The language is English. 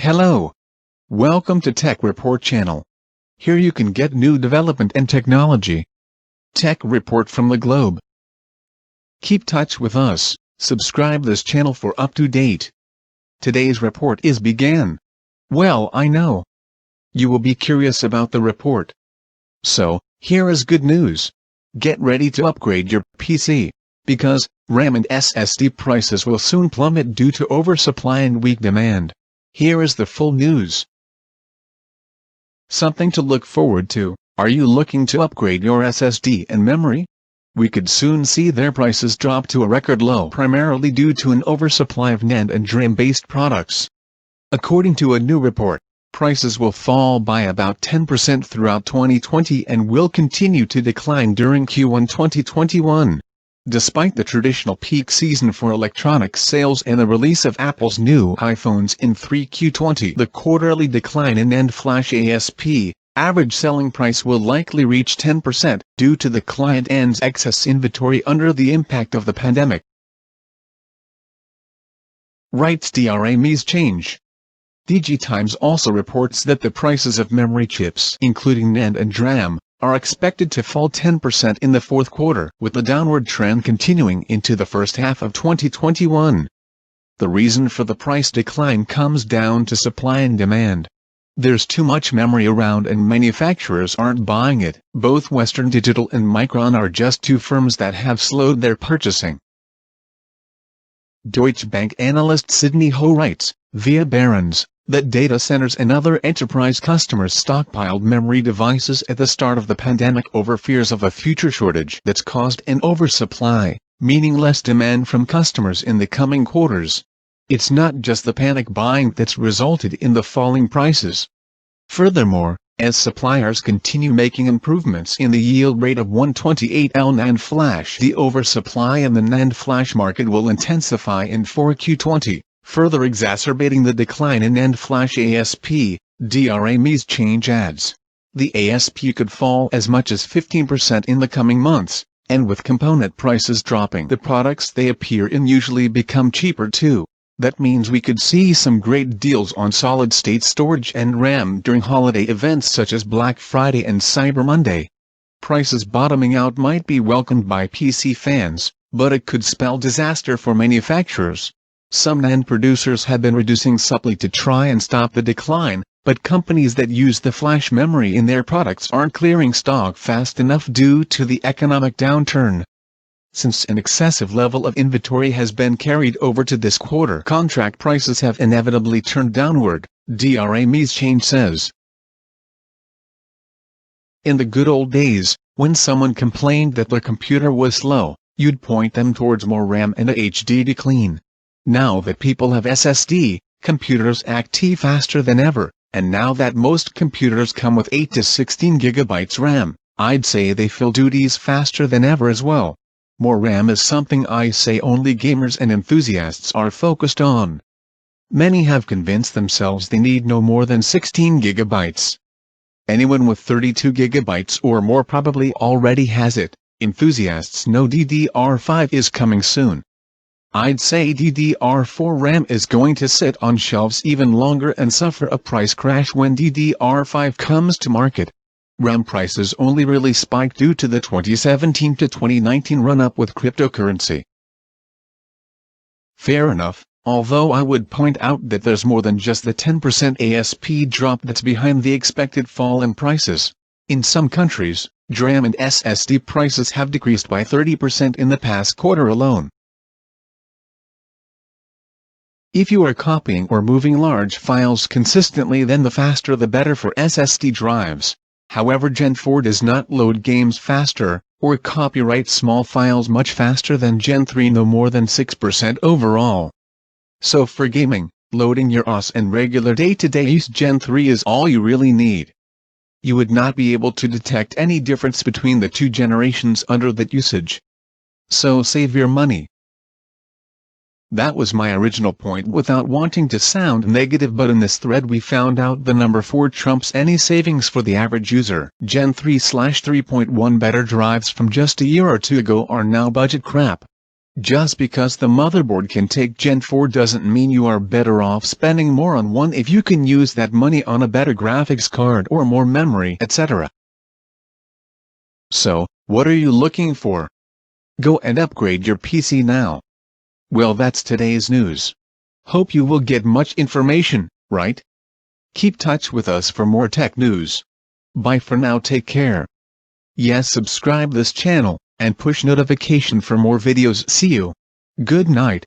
Hello. Welcome to Tech Report channel. Here you can get new development and technology. Tech Report from the globe. Keep touch with us, subscribe this channel for up-to-date. Today's report is began. Well, I know. You will be curious about the report. So, here is good news. Get ready to upgrade your PC, because RAM and SSD prices will soon plummet due to oversupply and weak demand. Here is the full news. Something to look forward to. Are you looking to upgrade your SSD and memory? We could soon see their prices drop to a record low, primarily due to an oversupply of NAND and DRAM-based products. According to a new report, prices will fall by about 10% throughout 2020 and will continue to decline during Q1 2021. Despite the traditional peak season for electronics sales and the release of Apple's new iPhones in 3Q20, the quarterly decline in NAND flash ASP, average selling price will likely reach 10% due to the client end's excess inventory under the impact of the pandemic. Writes DRAM's change. DigiTimes also reports that the prices of memory chips, including NAND and DRAM, are expected to fall 10% in the fourth quarter, with the downward trend continuing into the first half of 2021. The reason for the price decline comes down to supply and demand. There's too much memory around and manufacturers aren't buying it. Both Western Digital and Micron are just two firms that have slowed their purchasing. Deutsche Bank analyst Sidney Ho writes, via Barron's, that data centers and other enterprise customers stockpiled memory devices at the start of the pandemic over fears of a future shortage that's caused an oversupply, meaning less demand from customers in the coming quarters. It's not just the panic buying that's resulted in the falling prices. Furthermore, as suppliers continue making improvements in the yield rate of 128L NAND flash, the oversupply in the NAND flash market will intensify in 4Q20. Further exacerbating the decline in NAND flash ASP, DRAM's change adds. The ASP could fall as much as 15% in the coming months, and with component prices dropping, the products they appear in usually become cheaper too. That means we could see some great deals on solid-state storage and RAM during holiday events such as Black Friday and Cyber Monday. Prices bottoming out might be welcomed by PC fans, but it could spell disaster for manufacturers. Some NAND producers have been reducing supply to try and stop the decline, but companies that use the flash memory in their products aren't clearing stock fast enough due to the economic downturn. Since an excessive level of inventory has been carried over to this quarter, contract prices have inevitably turned downward, DRAM's change says. In the good old days, when someone complained that their computer was slow, you'd point them towards more RAM and a HDD clean. Now that people have SSD, computers act faster than ever, and now that most computers come with 8 to 16 GB RAM, I'd say they fill duties faster than ever as well. More RAM is something I say only gamers and enthusiasts are focused on. Many have convinced themselves they need no more than 16 GB. Anyone with 32 GB or more probably already has it. Enthusiasts know DDR5 is coming soon. I'd say DDR4 RAM is going to sit on shelves even longer and suffer a price crash when DDR5 comes to market. RAM prices only really spiked due to the 2017 to 2019 run-up with cryptocurrency. Fair enough, although I would point out that there's more than just the 10% ASP drop that's behind the expected fall in prices. In some countries, DRAM and SSD prices have decreased by 30% in the past quarter alone. If you are copying or moving large files consistently, then the faster the better for SSD drives. However, Gen 4 does not load games faster, or copyright small files much faster than Gen 3, no more than 6% overall. So for gaming, loading your OS and regular day-to-day use, Gen 3 is all you really need. You would not be able to detect any difference between the two generations under that usage. So save your money. That was my original point without wanting to sound negative, but in this thread we found out the number 4 trumps any savings for the average user. Gen 3/3.1 better drives from just a year or two ago are now budget crap. Just because the motherboard can take Gen 4 doesn't mean you are better off spending more on one if you can use that money on a better graphics card or more memory, etc. So, what are you looking for? Go and upgrade your PC now. Well, that's today's news. Hope you will get much information, right? Keep touch with us for more tech news. Bye for now, take care. Yes, subscribe this channel, and push notification for more videos. See you. Good night.